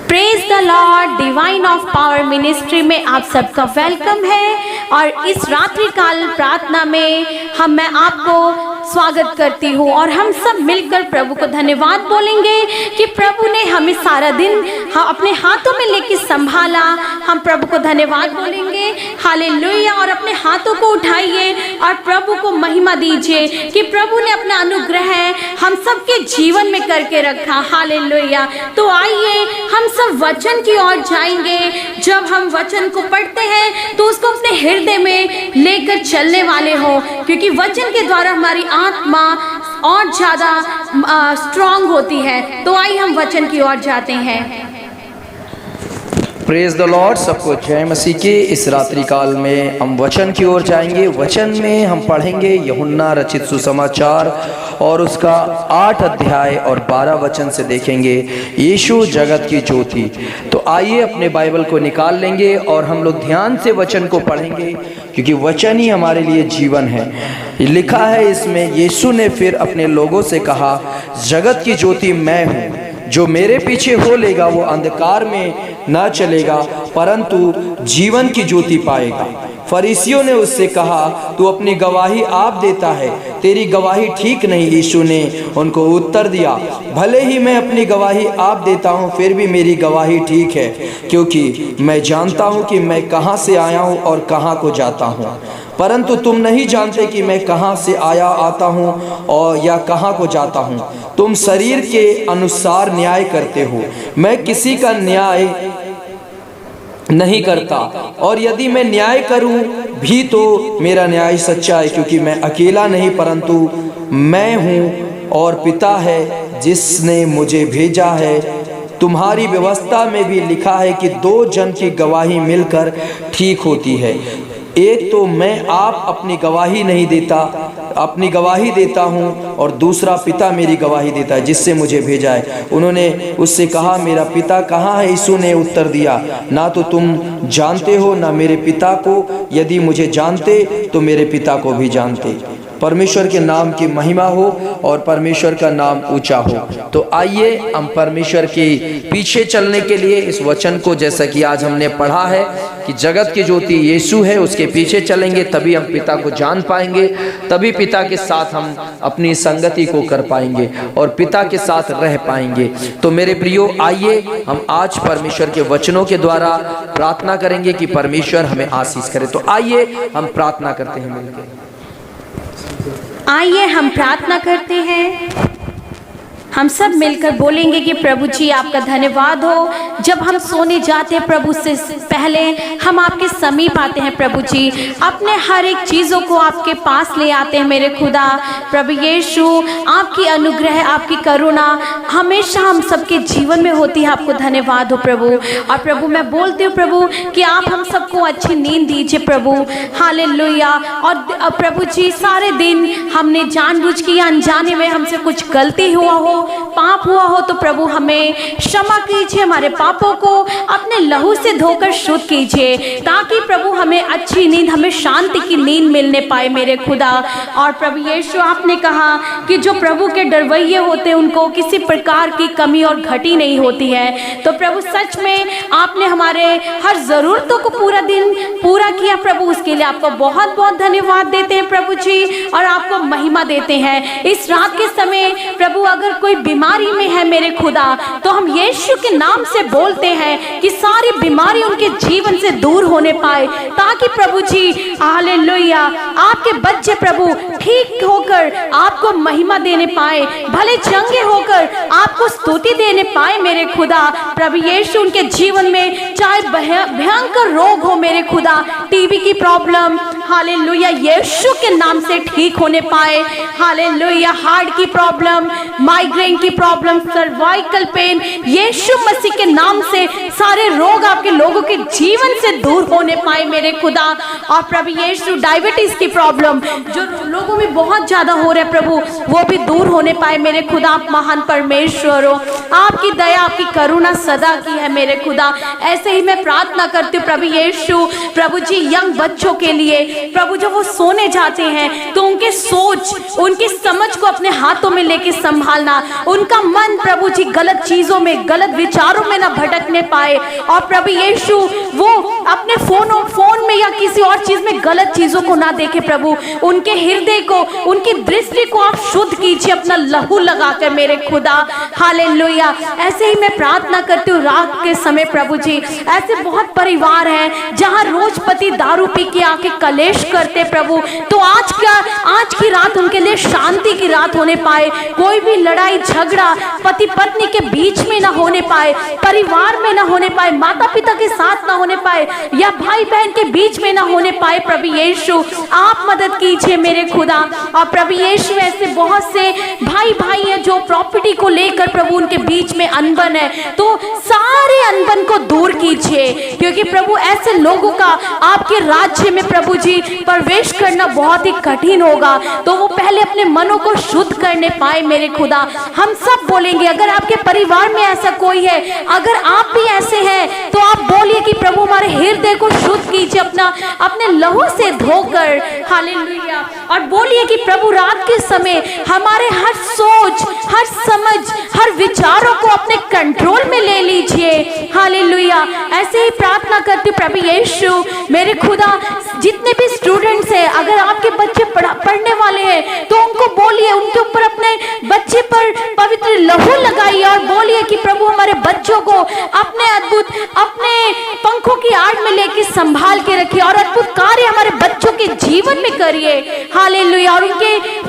Praise the Lord. Divine of power ministry में आप सबका वेलकम है और इस रात्रि काल प्रार्थना में मैं आपको स्वागत करती हूँ और हम सब मिलकर प्रभु को धन्यवाद बोलेंगे कि प्रभु ने हमें सारा दिन अपने हाथों में लेके संभाला। हम प्रभु को धन्यवाद बोलेंगे, हालेलुया। और अपने हाथों को उठाइए और प्रभु को महिमा दीजिए कि प्रभु ने अपना अनुग्रह हम सबके जीवन में करके रखा, हालेलुया। तो आइए हम सब वचन की ओर जाएंगे। जब हम वचन को पढ़ते हैं तो उसको अपने हृदय में लेकर चलने वाले हो, क्योंकि वचन के द्वारा हमारी आत्मा और ज़्यादा स्ट्रांग होती है। तो आइए हम वचन की ओर जाते हैं। Praise the Lord. सबको जय मसीह की। इस रात्रि काल में हम वचन की ओर जाएंगे। वचन में हम पढ़ेंगे यूहन्ना रचित सुसमाचार और उसका 8 अध्याय और 12 वचन से देखेंगे यीशु जगत की ज्योति। तो आइए अपने बाइबल को निकाल लेंगे और हम लोग ध्यान से वचन को पढ़ेंगे, क्योंकि वचन ही हमारे लिए जीवन है। लिखा है इसमें, यीशु ने फिर अपने लोगों से कहा, जगत की ज्योति मैं हूँ। जो मेरे पीछे हो लेगा वो अंधकार में न चलेगा परंतु जीवन की ज्योति पाएगा। फरीसियों ने उससे कहा, तू अपनी गवाही आप देता है, तेरी गवाही ठीक नहीं। यीशु ने उनको उत्तर दिया, भले ही मैं अपनी गवाही आप देता हूँ, फिर भी मेरी गवाही ठीक है, क्योंकि मैं जानता हूँ कि मैं कहाँ से आया हूँ और कहाँ को जाता हूँ। परंतु तुम नहीं जानते कि मैं कहाँ से आया आता हूँ और या कहाँ को जाता हूँ। तुम शरीर के अनुसार न्याय करते हो, मैं किसी का न्याय नहीं करता, और यदि मैं न्याय करूं भी तो मेरा न्याय सच्चा है, क्योंकि मैं अकेला नहीं परंतु मैं हूं और पिता है जिसने मुझे भेजा है। तुम्हारी व्यवस्था में भी लिखा है कि 2 जन की गवाही मिलकर ठीक होती है। एक तो मैं आप अपनी गवाही नहीं देता, अपनी गवाही देता हूँ, और दूसरा पिता मेरी गवाही देता है जिससे मुझे भेजा है। उन्होंने उससे कहा, मेरा पिता कहाँ है? यीशु ने उत्तर दिया, ना तो तुम जानते हो ना मेरे पिता को। यदि मुझे जानते तो मेरे पिता को भी जानते। परमेश्वर के नाम की महिमा हो और परमेश्वर का नाम ऊंचा हो। तो आइए हम परमेश्वर के पीछे चलने के लिए इस वचन को, जैसा कि आज हमने पढ़ा है कि जगत की ज्योति यीशु है, उसके पीछे चलेंगे तभी हम पिता को जान पाएंगे, तभी पिता के साथ हम अपनी संगति को कर पाएंगे और पिता के साथ रह पाएंगे। तो मेरे प्रियो, आइए हम आज परमेश्वर के वचनों के द्वारा प्रार्थना करेंगे कि परमेश्वर हमें आशीष करे। तो आइए हम प्रार्थना करते हैं मिलकर। आइए हम प्रार्थना करते हैं। हम सब मिलकर बोलेंगे कि प्रभु जी आपका धन्यवाद हो। जब हम सोने जाते हैं प्रभु से पहले हम आपके समीप आते हैं। प्रभु जी अपने हर एक चीज़ों को आपके पास ले आते हैं। मेरे खुदा प्रभु यीशु, आपकी अनुग्रह, आपकी करुणा हमेशा हम सबके जीवन में होती है। आपको धन्यवाद हो प्रभु। और प्रभु मैं बोलती हूँ प्रभु कि आप हम सबको अच्छी नींद दीजिए प्रभु, हालेलुया। और प्रभु जी सारे दिन हमने जानबूझ के या अनजाने में हमसे कुछ गलती हुआ हो, पाप हुआ हो, तो प्रभु हमें क्षमा कीजिए। हमारे पापों को अपने लहू से धोकर शुद्ध कीजिए, ताकि प्रभु हमें अच्छी नींद, हमें शांति की नींद मिलने पाए मेरे खुदा। और प्रभु यीशु, आपने कहा कि जो प्रभु के डरवैये होते हैं उनको किसी प्रकार की कमी और घटी नहीं होती है। तो प्रभु सच में आपने हमारे हर ज़रूरतों को पूरा दिन पूरा किया प्रभु, उसके लिए आपको बहुत बहुत धन्यवाद देते हैं प्रभु जी, और आपको महिमा देते हैं। इस रात के समय प्रभु अगर कोई बीमारी में है मेरे खुदा, तो हम यीशु के नाम से बोलते हैं कि सारी बीमारी उनके जीवन से दूर होने पाए, ताकि प्रभु जी हालेलुया आपके बच्चे प्रभु ठीक होकर आपको महिमा देने पाए, भले चंगे होकर आपको स्तुति देने पाए मेरे खुदा। प्रभु यीशु उनके जीवन में चाहे भयंकर रोग हो मेरे खुदा, टीबी की प्रॉब्लम हालेलुया यीशु के नाम से ठीक होने पाए, हालेलुया हार्ट की प्रॉब्लम, माइग्रेन की प्रॉब्लम, सर्वाइकल पेन, यीशु मसीह के नाम से सारे रोग आपके लोगों के जीवन से दूर होने पाए मेरे खुदा। और प्रभु यीशु डायबिटीज की प्रॉब्लम, जो लोग लोगों में बहुत ज्यादा हो रहा है प्रभु, वो भी दूर होने पाए मेरे खुदा। आप महान परमेश्वर हो, आपकी दया आपकी करुणा सदा की है मेरे खुदा। ऐसे ही मैं प्रार्थना करती हूँ प्रभु यीशु, प्रभु जी यंग बच्चों के लिए प्रभु, जब वो सोने जाते हैं तो उनके सोच उनकी समझ को अपने हाथों में लेके संभालना, उनका मन प्रभु जी गलत चीजों में गलत विचारों में ना भटकने पाए। और प्रभु यीशु वो अपने फोन में या किसी और चीज में गलत चीजों को ना देखे प्रभु, उनके हृदय को उनकी दृष्टि को आप शुद्ध कीजिए अपना लहू लगाकर मेरे खुदा। हालेलुया। ऐसे ही मैं प्रार्थना करती हूँ रात के समय प्रभु जी, ऐसे बहुत परिवार हैं जहाँ रोज पति दारू पी के आके कलेश करते प्रभु, तो आज की रात उनके लिए शांति की रात होने पाए। कोई भी लड़ाई झगड़ा पति पत्नी के बीच में ना होने पाए, परिवार में ना होने पाए, माता पिता के साथ ना होने पाए, या भाई बहन के बीच में ना होने पाए। प्रभु यीशु आप मदद कीजिए मेरे खुदा। और प्रभु यीशु ऐसे बहुत से भाई हैं जो प्रॉपर्टी को लेकर प्रभु उनके बीच में अनबन है, तो सारे अनबन को दूर कीजिए, क्योंकि प्रभु ऐसे लोगों का आपके राज्य में प्रभु जी प्रवेश करना बहुत ही कठिन होगा। तो वो पहले अपने मनों को शुद्ध करने पाए मेरे खुदा। हम सब बोलेंगे, अगर आपके परिवार में ऐसा कोई है, अगर आप भी ऐसे हैं तो आप बोलिए कि प्रभु हमारे हृदय को शुद्ध कीजिए अपने लहू से धोकर। हालेलुया। और बोलिए कि प्रभु रात के समय हमारे हर सोच हर समझ हर विचारों को अपने कंट्रोल में ले लीजिए। हालेलुया। ऐसे ही प्रार्थना करती प्रभु यीशु मेरे खुदा, जितने भी स्टूडेंट्स हैं, अगर आपके बच्चे पढ़ने वाले हैं तो उनको बोलिए, उनके ऊपर अपने बच्चे पर पवित्र लहू लगाइए और बोलिए कि प्रभु हमारे बच्चों को अपने अद्भुत अपने पंखों की आड़ में लेके संभाल के रखिए और अद्भुत कार्य हमारे बच्चों के जीवन में करिए। हालेलुया। और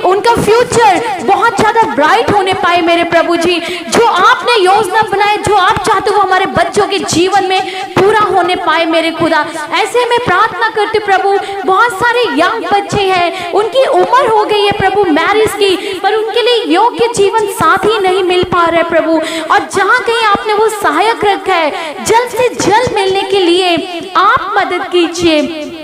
उनका फ्यूचर बहुत ज्यादा ब्राइट होने पाए मेरे प्रभु जी। जो आपने योजना बनाए, जो आप चाहते हो हमारे बच्चों के जीवन में पूरा होने पाए मेरे खुदा। ऐसे में प्रार्थना करते प्रभु, बहुत सारे यंग बच्चे हैं, उनकी उम्र हो गई है प्रभु मैरिज की, पर उनके लिए योग्य जीवन साथी नहीं मिल पा रहे प्रभु। और जहाँ कहीं आपने वो सहायक रखा है, जल्द से जल्द मिलने के लिए आप मदद कीजिए,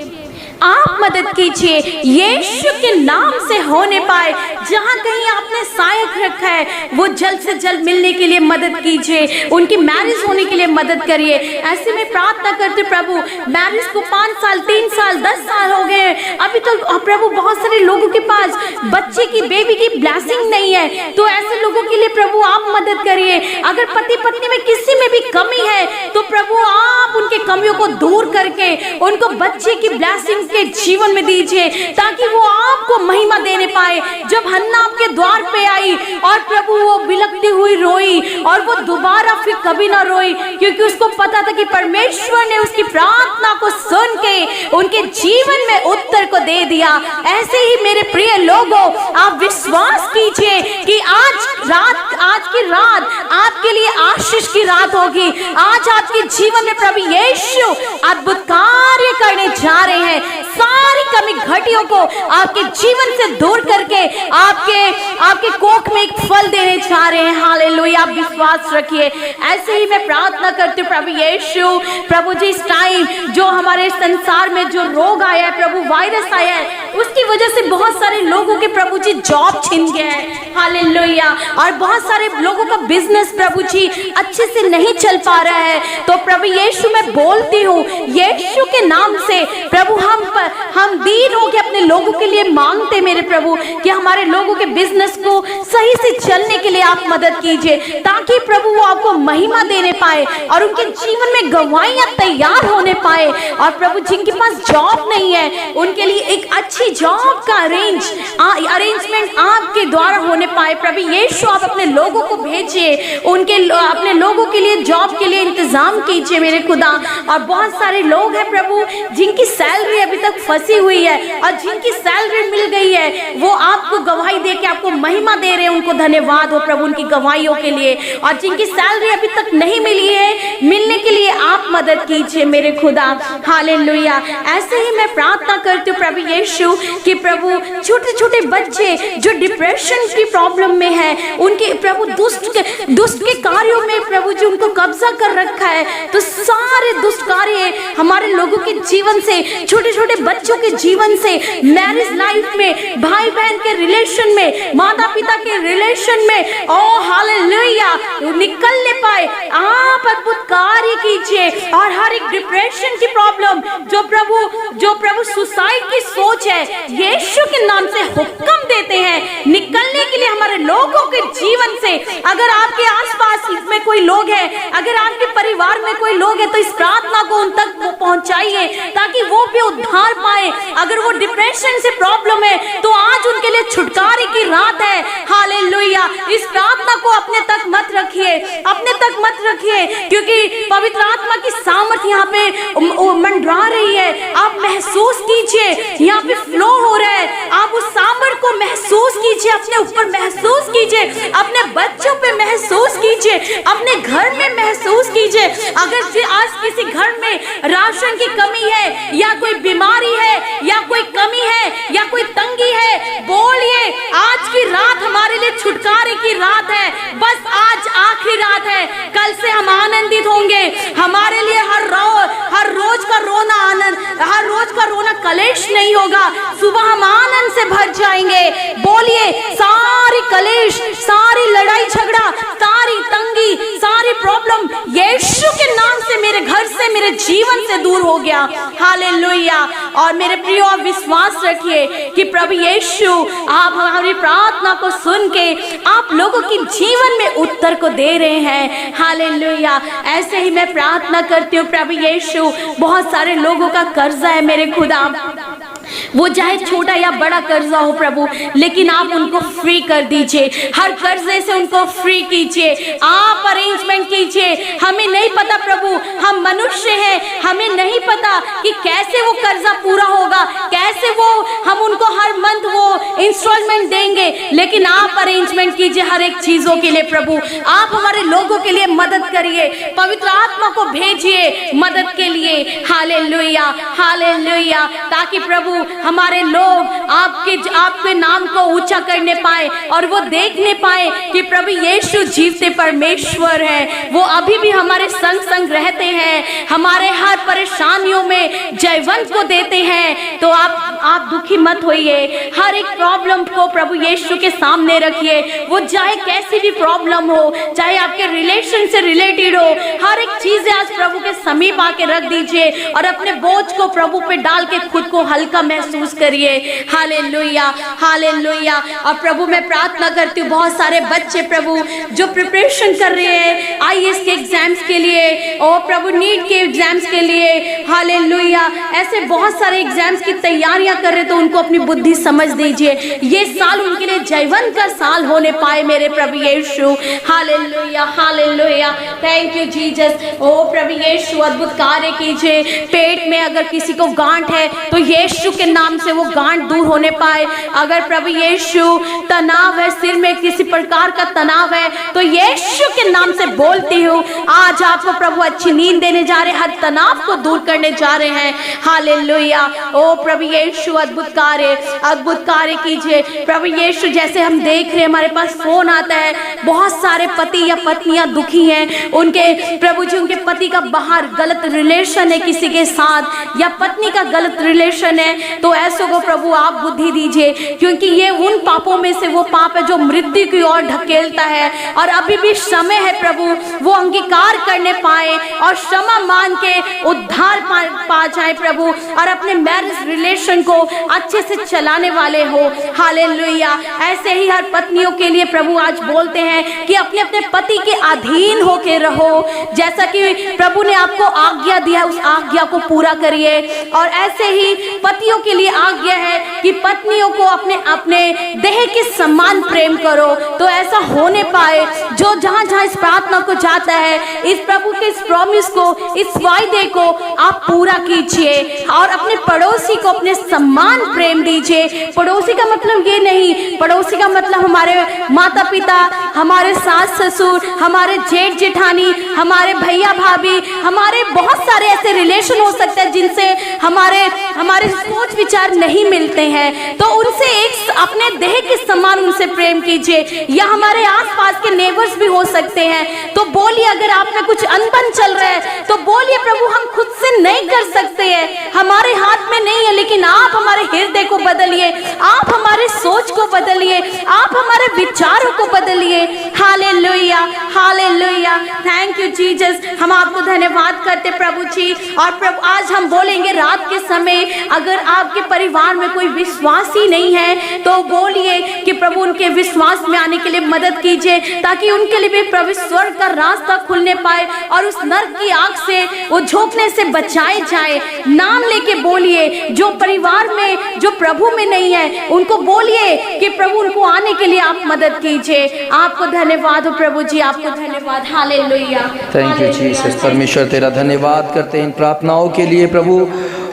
आप मदद कीजिए। यीशु के नाम से होने पाए, जहाँ कहीं आपने सहायक रखा है वो जल्द से जल्द मिलने के लिए मदद कीजिए, उनकी मैरिज होने के लिए मदद करिए। ऐसे में प्रार्थना करते प्रभु, मैरिज को 5 साल 3 साल 10 साल हो गए, अभी तो प्रभु बहुत सारे लोगों के पास बच्चे की बेबी की ब्लेसिंग नहीं है, तो ऐसे लोगों के लिए प्रभु आप मदद करिए। अगर पति पत्नी में किसी में भी कमी है तो प्रभु आप उनके कमियों को दूर करके उनको बच्चे की ब्लेसिंग के जीवन में दीजिए, ताकि वो आपको महिमा देने पाए। जब हन्ना आपके द्वार पे आई और प्रभु वो बिलखती हुई रोई, और वो दोबारा फिर कभी ना रोई, क्योंकि उसको पता था कि परमेश्वर ने उसकी प्रार्थना को सुन के उनके जीवन में उत्तर को दे दिया। ऐसे ही मेरे प्रिय लोगों, आप विश्वास कीजिए कि आज की रात आपके लिए आशीष की रात होगी। आज आपके जीवन में प्रभु यीशु अद्भुत कार्य करने जा रहे हैं। सारी कमी घटियों को आपके जीवन से दूर करके आपके कोख में एक फल देने जा रहे हैं। हालेलुया। आप विश्वास रखिए। ऐसे ही मैं प्रार्थना करती हूँ प्रभु यीशु, प्रभु जी इस टाइम जो हमारे संसार में जो रोग आया है प्रभु, वायरस आया है, उसकी वजह से बहुत सारे लोगों के प्रभु जी जॉब छिन गए हैं। हालेलुया। और बहुत सारे लोगों का बिजनेस प्रभु जी अच्छे से नहीं चल पा रहा है। तो प्रभु यीशु मैं बोलती हूँ, यीशु के नाम से प्रभु हम दीन होकर अपने लोगों के लिए मांगते मेरे प्रभु कि हमारे लोगों के बिजनेस को सही से चलने के लिए आप मदद कीजिए, ताकि प्रभु वो आपको महिमा देने पाए और उनके जीवन में गवाहियां तैयार होने पाए। और प्रभु जिनके पास जॉब नहीं है उनके लिए एक अच्छी जॉब का अरेंजमेंट आपके द्वारा होने पाए। प्रभु यीशु आप अपने लोगों को भेजिए, अपने लोगों के लिए जॉब के लिए इंतजाम कीजिए मेरे खुदा। और बहुत सारे लोग हैं प्रभु जिनकी सैलरी अभी तक फंसी हुई है, और जिनकी सैलरी मिल गई है वो आपको गवाही दे के आपको आपको महिमा दे रहे हैं, उनको धन्यवाद हो प्रभु उनकी गवाहियों के लिए। और जिनकी सैलरी अभी तक नहीं मिली है, मिलने के लिए आप मदद कीजिए मेरे खुदा। हालेलुया। ऐसे ही मैं प्रार्थना करती हूँ प्रभु यीशु कि प्रभु छोटे छोटे बच्चे जो डिप्रेशन की प्रॉब्लम में है, उनके प्रभु दुष्ट के कार्यों में प्रभु जी उनको कब्जा कर रखा है, तो सारे दुष्ट कार्य हमारे लोगों के जीवन से, छोटे छोटे बच्चों के जीवन से, मैरिज लाइफ में, भाई बहन के रिलेशन में, माता पिता के रिलेशन में, ओ हालेलुया, निकलने पाए। आप अद्भुत कार्य कीजिए। और हर एक डिप्रेशन की प्रॉब्लम, जो प्रभु सुसाइड की सोच है, यीशु के नाम से हुक्म देते हैं निकलने के लिए हमारे लोगों के जीवन से। अगर आपके आसपास में कोई लोग हैं, अगर आपके परिवार में कोई लोग हैं, तो इस प्रार्थना को उन तक पहुंचाइए ताकि वो भी उद्धार पाए। अगर वो डिप्रेशन से प्रॉब्लम है तो आज उनके लिए छुटकारे की रात है। हालेलुया। इस प्रार्थना को अपने तक मत रखिए, अपने तक मत रखिए, क्योंकि पवित्र आत्मा की सामर्थ यहाँ पे मंडरा रही है। आप महसूस कीजिए, यहाँ पे फ्लो हो रहा है। आप उस सामर्थ को महसूस कीजिए, अपने ऊपर महसूस कीजिए, अपने बच्चों पे महसूस कीजिए, अपने घर में महसूस कीजिए। अगर आज किसी घर में राशन की कमी है, या कोई बीमारी है, या कोई कमी है, या कोई तंगी है, बोलिए आज की रात हमारे लिए छुटकारे की रात है। बस आज आखिरी रात है, कल से हम आनंदित होंगे। हमारे लिए हर रोज का रोना आनंद, हर रोज का रोना कलेश नहीं होगा। सुबह हम आनंद से भर जाएंगे। बोलिए सारी कलेश, सारी लड़ाई झगड़ा, सारी तंगी, सारी प्रॉब्लम यीशु के नाम से मेरे घर से, मेरे जीवन से दूर हो गया। हालेलुया। और मेरे प्रियो, आप विश्वास रखिए कि प्रभु यीशु आप हमारी प्रार्थना को सुन के आप लोगों के जीवन में उत्तर को दे रहे हैं। हालेलुया। ऐसे ही मैं प्रार्थना करती हूँ प्रभु यीशु, बहुत सारे लोगों का कर्जा है मेरे खुदा, वो चाहे छोटा या बड़ा कर्जा हो प्रभु, लेकिन आप उनको फ्री कर दीजिए। हर कर्जे से उनको फ्री कीजिए, आप अरेंजमेंट कीजिए। हमें नहीं पता प्रभु, हम मनुष्य हैं, हमें नहीं पता कि कैसे वो कर्जा पूरा होगा, कैसे वो हम उनको हर मंथ वो इंस्टॉलमेंट देंगे, लेकिन आप अरेंजमेंट कीजिए हर एक चीजों के लिए प्रभु। आप हमारे लोगों के लिए मदद करिए, पवित्र आत्मा को भेजिए मदद के लिए। Hallelujah, hallelujah. ताकि प्रभु हमारे लोग आपके नाम को ऊंचा करने पाए और वो देखने पाए कि प्रभु यीशु जीवते परमेश्वर है। वो अभी भी हमारे संग संग रहते हैं, हमारे हर परेशानियों में जयवंत को देते हैं। तो आप दुखी मत होइए, हर एक प्रॉब्लम को प्रभु यीशु के सामने रखिए। वो चाहे कैसी भी प्रॉब्लम हो, चाहे आपके रिलेशन से रिलेटेड हो, हर एक चीज आज प्रभु के समीप आके रख दीजिए और अपने बोझ को प्रभु पे डाल के खुद को हल्का महसूस करिए। Hallelujah, hallelujah. और प्रभु मैं प्रार्थना करती हूँ, बहुत सारे बच्चे प्रभु जो प्रिपरेशन कर रहे हैं आईएएस के एग्जाम्स के लिए और प्रभु नीट के एग्जाम्स के लिए, हालेलुया, ऐसे बहुत सारे एग्जाम्स की तैयारियां कर रहे, तो उनको अपनी बुद्धि समझ दीजिए। ये साल उनके लिए जयवंत का साल होने पाए मेरे प्रभु Yeshu. Hallelujah, hallelujah. Thank you Jesus. ओ प्रभु यीशु अद्भुत कार्य कीजिए। पेट में अगर किसी को गांठ है तो यीशु के नाम से वो गांठ दूर होने पाए। अगर प्रभु यीशु तनाव है, सिर में किसी प्रकार का तनाव है, तो यीशु के नाम से बोलती हूँ आज आपको प्रभु अच्छी नींद देने जा रहे हैं, हर तनाव को दूर करने जा रहे हैं। हालेलुया। ओ प्रभु यीशु अद्भुत कार्य कीजिए प्रभु यीशु। जैसे हम देख रहे हैं हमारे पास फोन आता है, बहुत सारे पति या पत्नियां दुखी हैं, उनके प्रभु जी उनके पति का बाहर गलत रिलेशन है किसी के साथ, या पत्नी का गलत रिलेशन है, तो ऐसों को प्रभु आप बुद्धि दीजिए, क्योंकि ये उन पापों में से वो पाप है जो मृत्यु की ओर ढकेलता है। और अभी भी समय है प्रभु वो अंगीकार करने पाए और क्षमा मान के उद्धार पा जाए प्रभु, और अपने मैरिज रिलेशन को अच्छे से चलाने वाले हो। हालेलुया। ऐसे ही हर पत्नियों के लिए प्रभु आज बोलते हैं कि अपने अपने पति के अधीन होके रहो, जैसा कि प्रभु ने आपको आज्ञा दिया उस आज्ञा को पूरा करिए। और ऐसे ही पतियों के लिए आज्ञा है कि पत्नियों को अपने अपने देह के समान प्रेम करो। तो ऐसा होने पाए, जो जहां जहां इस प्रार्थना को जाता है, इस प्रभु के इस प्रॉमिस को, इस वायदे को आप पूरा कीजिए और अपने पड़ोसी को अपने समान प्रेम दीजिए। पड़ोसी का मतलब ये नहीं, पड़ोसी का मतलब हमारे माता पिता, हमारे सास ससुर, हमारे जेठ जेठानी, हमारे भैया भाभी, हमारे बहुत सारे ऐसे रिलेशन हो सकते हैं जिनसे हमारे सोच विचार नहीं मिलते हैं। तो उनसे एक अपने देह के समान उनसे प्रेम कीजिए। या हमारे आसपास के नेबर्स भी हो सकते हैं। तो बोलिए, अगर आप में कुछ अनबन चल रहा है तो बोलिए, प्रभु हम खुद से नहीं कर सकते हैं, हमारे हाथ में नहीं है, लेकिन आप हमारे हृदय को बदलिए, आप हमारे सोच को बदलिए, आप हमारे विचारों को बदलिए। Hallelujah, hallelujah, thank you Jesus. हम आपको धन्यवाद करते प्रभु जी। और प्रभु आज हम बोलेंगे रात के समय, अगर आपके परिवार में कोई विश्वासी नहीं है तो बोलिए कि प्रभु उनके विश्वास में आने के लिए मदद कीजिए, ताकि उनके लिए भी प्रभु स्वर्ग का रास्ता खुलने पाए और उस नर्क की आग से वो झोंकने से बचाए जाए। नाम लेके बोलिए, जो परिवार में, जो प्रभु में नहीं है, उनको बोलिए कि प्रभु उनको आने के लिए आप मदद कीजिए। आपको धन्यवाद हो प्रभु जी, आपको धन्यवाद। Hallelujah, thank you Jesus. परमेश्वर तेरा धन्यवाद करते हैं इन प्रार्थनाओं के लिए प्रभु।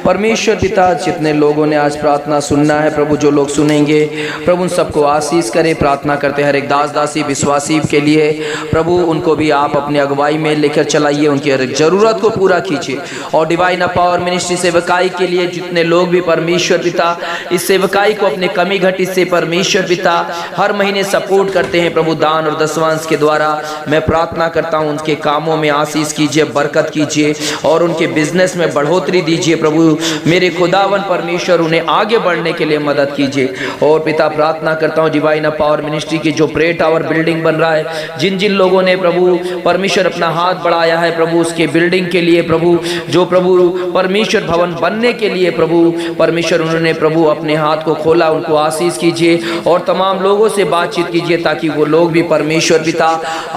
परमेश्वर पिता, जितने लोगों ने आज प्रार्थना सुनना है प्रभु, जो लोग सुनेंगे प्रभु, उन सबको आशीष करें। प्रार्थना करते हैं हर एक दास दासी विश्वासी के लिए प्रभु, उनको भी आप अपनी अगुवाई में लेकर चलाइए, उनकी हर एक ज़रूरत को पूरा कीजिए। और डिवाइन पावर मिनिस्ट्री सेवकाई के लिए जितने लोग भी परमेश्वर पिता इस सेवकाई को अपने कमी घटी से परमेश्वर पिता हर महीने सपोर्ट करते हैं प्रभु, दान और दशवांश के द्वारा, मैं प्रार्थना करता हूँ उनके कामों में आशीष कीजिए, बरकत कीजिए और उनके बिजनेस में बढ़ोतरी दीजिए प्रभु। मेरे खुदावन परमेश्वर उन्हें आगे बढ़ने के लिए मदद कीजिए। और पिता प्रार्थना करता हूँ डिवाइन पावर मिनिस्ट्री की जो प्रे टावर बिल्डिंग बन रहा है, जिन जिन लोगों ने प्रभु परमेश्वर अपना हाथ बढ़ाया है प्रभु उसके बिल्डिंग के लिए प्रभु, जो प्रभु परमेश्वर भवन बनने के लिए प्रभु परमेश्वर उन्होंने प्रभु अपने हाथ को खोला, उनको आशीष कीजिए और तमाम लोगों से बातचीत कीजिए, ताकि वो लोग भी परमेश्वर पिता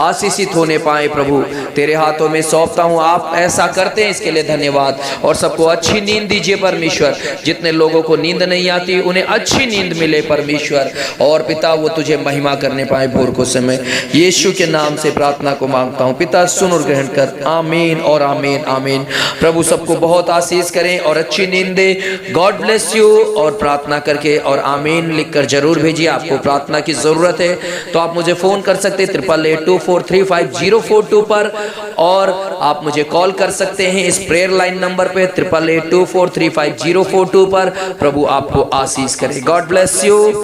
आशीषित होने पाए प्रभु। तेरे हाथों में सौंपता हूँ, आप ऐसा करते हैं इसके लिए धन्यवाद। और सबको अच्छी नींद दीजिए परमेश्वर, जितने लोगों को नींद नहीं आती उन्हें अच्छी नींद मिले परमेश्वर। और पिता वो तुझे महिमा करने पाए भोर को समय, यीशु के नाम से प्रार्थना को मांगता हूँ पिता, सुन और ग्रहण कर। आमीन और आमीन आमीन। प्रभु सबको बहुत आशीष करें और अच्छी नींद दे। God bless you. और प्रार्थना करके और आमीन लिखकर जरूर भेजिए। आपको प्रार्थना की जरूरत है तो आप मुझे फोन कर सकते हैं 8882435042 पर, और आप मुझे कॉल कर सकते हैं इस प्रेयर लाइन नंबर पे 8882435042 पर। प्रभु आपको आशीष करे। God bless you.